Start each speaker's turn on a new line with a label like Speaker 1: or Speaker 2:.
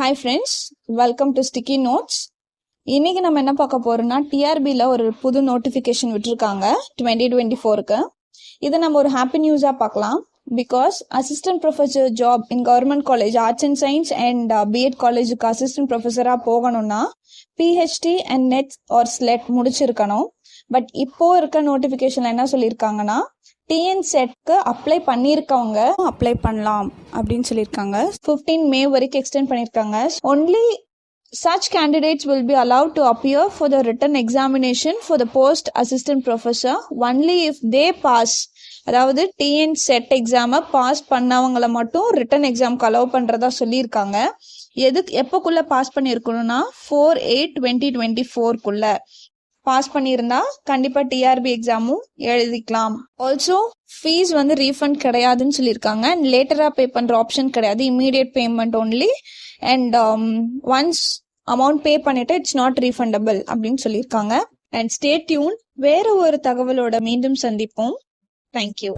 Speaker 1: Hi friends, welcome to sticky notes. இன்னைக்கு நம்ம என்ன பார்க்க போறோம்னா, டிஆர்பியில் ஒரு புது நோட்டிஃபிகேஷன் விட்டுருக்காங்க 2024க்கு. இதை நம்ம ஒரு ஹாப்பி நியூஸாக பார்க்கலாம். Because assistant professor job in government college arts and science and BEd காலேஜுக்கு அசிஸ்டன்ட் ப்ரொஃபஸராக போகணும்னா PhD and NET or SLET முடிச்சிருக்கணும். பட் இப்போ இருக்க நோட்டிஃபிகேஷன்ல என்ன சொல்லியிருக்காங்கன்னா, டிஎன் செட்க்கு அப்ளை பண்ணியிருக்கவங்க அப்ளை பண்ணலாம் அப்படின்னு சொல்லியிருக்காங்க. 15 மே வரைக்கும் எக்ஸ்டெண்ட் பண்ணியிருக்காங்க. Only such candidates will be allowed to appear for the written examination for the post assistant professor only if they pass. அதாவது டிஎன் செட் எக்ஸாமை பாஸ் பண்ணவங்களை மட்டும் ரிட்டன் எக்ஸாம்க்கு அலோவ் பண்ணுறதா சொல்லியிருக்காங்க. எப்போக்குள்ள பாஸ் பண்ணியிருக்கணும்னா 4/8/2024 பாஸ் பண்ணியிருந்தா கண்டிப்பா டிஆர்பி எக்ஸாமும் எழுதிக்கலாம். ஆல்சோ ஃபீஸ் ரீஃபண்ட் கிடையாதுன்னு சொல்லியிருக்காங்க. அண்ட் லேட்டரா பே பண்ற ஆப்ஷன் கிடையாது, immediate payment only. And once amount pay பண்ணிட்டு இட்ஸ் நாட் ரீஃபண்டபிள் அப்படின்னு சொல்லியிருக்காங்க. அண்ட் ஸ்டே டியூன், வேற ஒரு தகவலோட மீண்டும் சந்திப்போம். தேங்க்யூ.